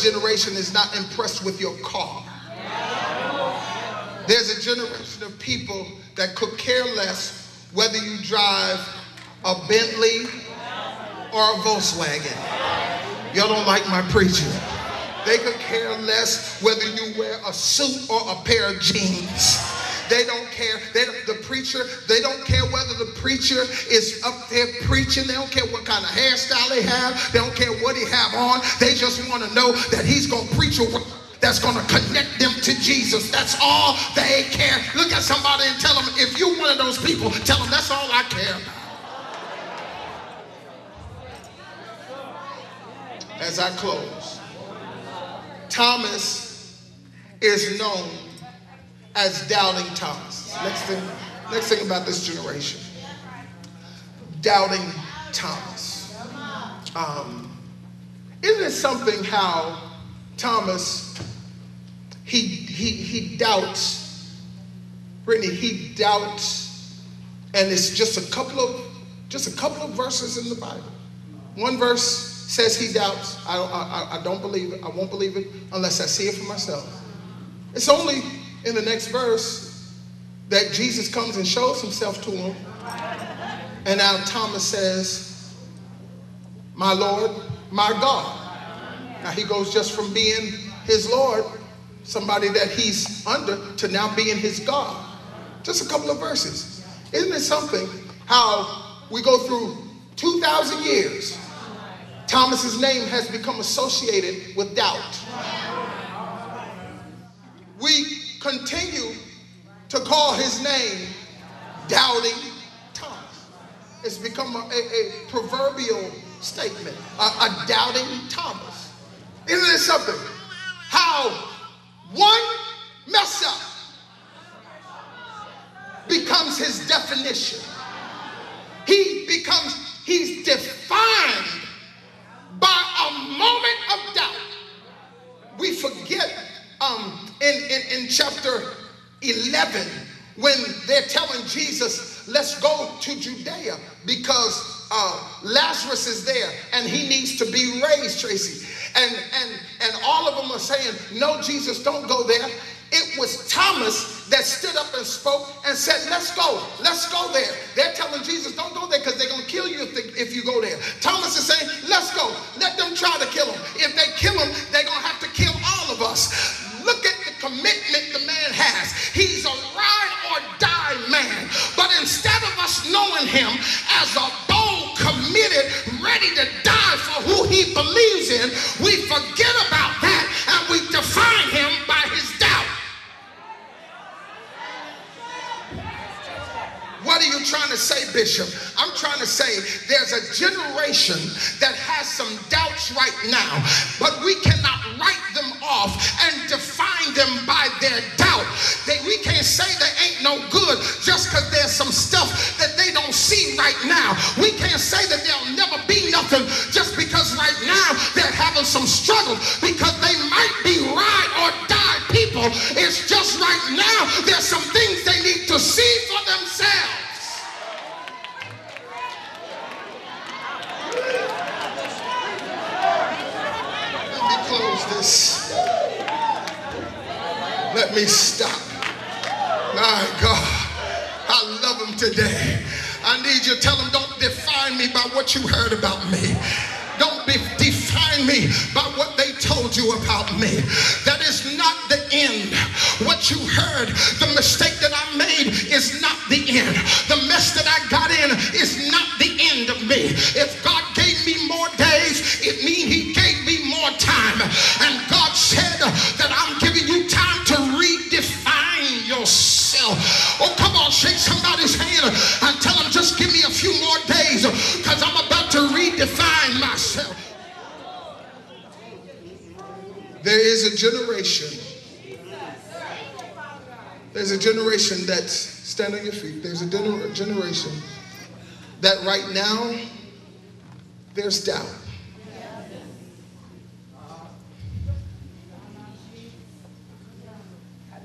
this generation is not impressed with your car. There's a generation of people that could care less whether you drive a Bentley or a Volkswagen. Y'all don't like my preaching. They could care less whether you wear a suit or a pair of jeans. They don't care. They don't care whether the preacher is up there preaching. They don't care what kind of hairstyle they have. They don't care what he have on. They just want to know that he's going to preach a word that's going to connect them to Jesus. That's all they care. Look at somebody and tell them, if you're one of those people, tell them that's all I care about. As I close, Thomas is known as Doubting Thomas. Next thing about this generation, Doubting Thomas. Isn't it something how Thomas, he doubts, Brittany, he doubts, and it's just a couple of verses in the Bible. One verse says he doubts. I don't believe it. I won't believe it unless I see it for myself. It's only in the next verse that Jesus comes and shows himself to him. And now Thomas says, my Lord, my God. Now he goes just from being his Lord, somebody that he's under, to now being his God. Just a couple of verses. Isn't it something how we go through 2,000 years, Thomas's name has become associated with doubt. We continue to call his name Doubting Thomas. It's become a proverbial statement, a Doubting Thomas. Isn't it something how one mess up becomes his definition? He's defined by a moment of doubt. We forget in chapter 11 when they're telling Jesus, let's go to Judea because Lazarus is there and he needs to be raised, Tracy. And all of them are saying, no, Jesus, don't go there. It was Thomas that stood up and spoke and said, let's go there. They're telling Jesus, don't go there because they're going to kill you if you go there. Thomas is saying, let's go. Let them try to kill him. If they kill him, they're going to have to kill all of us. Look at the commitment the man has. He's a ride or die man. But instead of us knowing him as a bold, committed, ready to die for who he believes in, we forget about that and we define him by his doubt. What are you trying to say, Bishop? I'm trying to say there's a generation that has some doubts right now, but we cannot write them off and define them by their doubt. We can't say they ain't no good just because there's some stuff that they don't see right now. We can't say that there'll never be nothing just because right now they're having some struggle, because they might be ride or die people. It's just right now there's some things they need to see for themselves. Let me close this. Let me stop. My God, I love him today. I need you to tell him, don't define me by what you heard about me. Don't define me by what they told you about me. That is not the end. What you heard, the mistake that I made is not the end. The mess that I got in is not the end of me. If God gave me more days, it means he gave me more time. And God said that I'm giving you time to redefine yourself. Oh, come on, shake somebody's hand and tell them, just give me a few more days because I'm about to redefine myself. There is a generation. There's a generation that's, stand on your feet. There's a generation that right now there's doubt.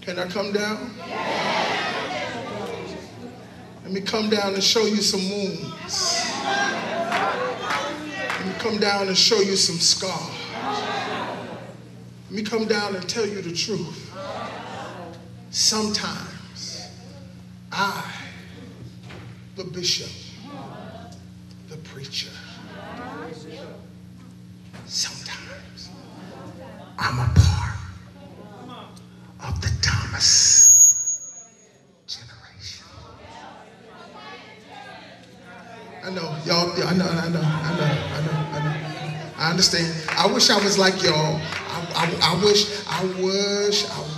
Can I come down? Let me come down and show you some wounds. Let me come down and show you some scars. Let me come down and tell you the truth. Sometimes I, the bishop, the preacher, sometimes I'm a part of the Thomas generation. I know, y'all, I know. I understand. I wish I was like y'all. I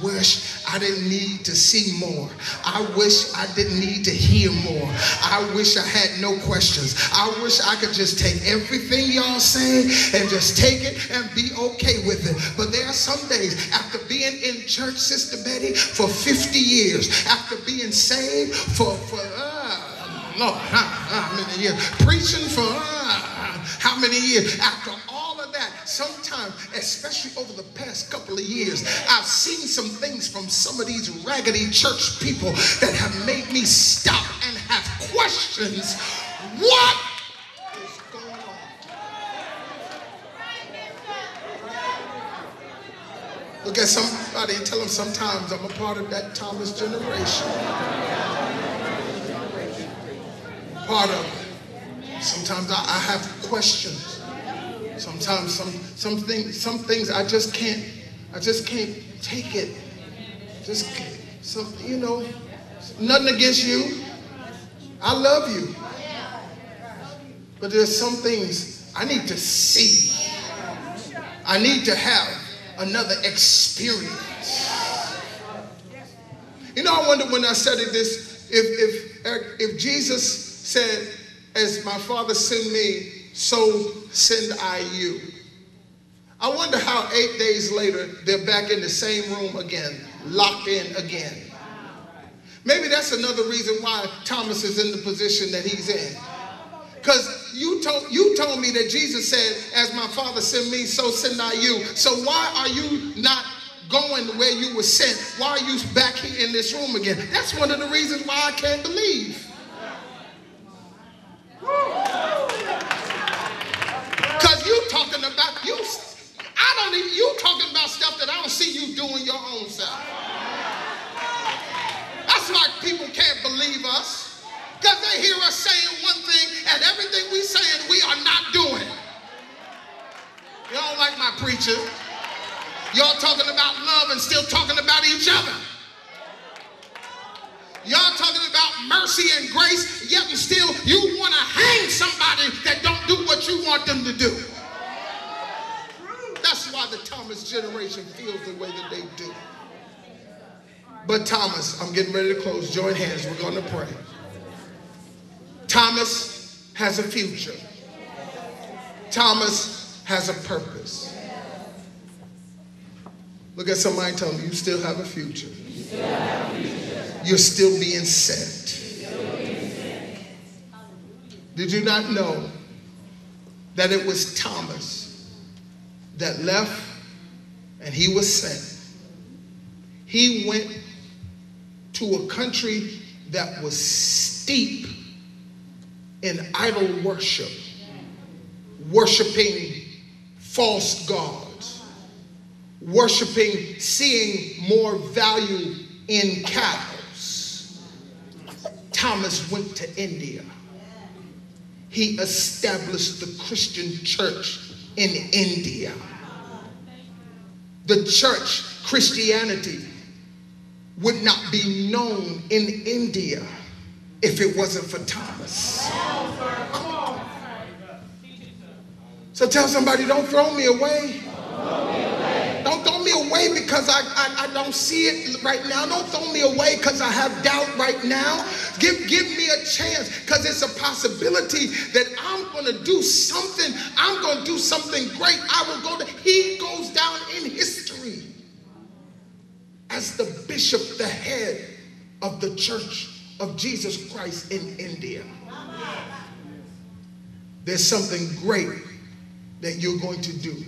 wish I didn't need to see more. I wish I didn't need to hear more. I wish I had no questions. I wish I could just take everything y'all say and just take it and be okay with it. But there are some days, after being in church, Sister Betty, for 50 years, after being saved for Lord, how many years, preaching for how many years, after all of that, sometimes, especially over the past couple of years, I've seen some things from some of these raggedy church people that have made me stop and have questions. What is going on? Look at somebody and tell them, sometimes I'm a part of that Thomas generation. Part of it. Sometimes I have questions. Sometimes some things I just can't take it. Just can't, nothing against you. I love you. But there's some things I need to see. I need to have another experience. I wonder when I studied this, if Jesus said, as my Father sent me, so send I you. I wonder how 8 days later, they're back in the same room again, locked in again. Maybe that's another reason why Thomas is in the position that he's in. Because you told me that Jesus said, as my Father sent me, so send I you. So why are you not going where you were sent? Why are you back here in this room again? That's one of the reasons why I can't believe. Because you talking about stuff that I don't see you doing your own self. That's why people can't believe us. Because they hear us saying one thing and everything we saying we are not doing. You don't like my preacher. Y'all talking about love and still talking about each other. Y'all talking about mercy and grace, yet and still you want to hang somebody that don't do what you want them to do. That's why the Thomas generation feels the way that they do. But Thomas, I'm getting ready to close. Join hands. We're going to pray. Thomas has a future. Thomas has a purpose. Look at somebody and tell them, you still have a future. You're still being sent. Did you not know that it was Thomas that left and he was sent? He went to a country that was steep in idol worship, worshiping false gods, worshiping, seeing more value in cattle. Thomas went to India. He established the Christian church in India. The church, Christianity, would not be known in India if it wasn't for Thomas. So tell somebody, don't throw me away. Don't throw me away because I don't see it right now. Don't throw me away because I have doubt right now. Give me a chance, because it's a possibility that I'm going to do something. I'm going to do something great. He goes down in history as the bishop, the head of the Church of Jesus Christ in India. There's something great that you're going to do.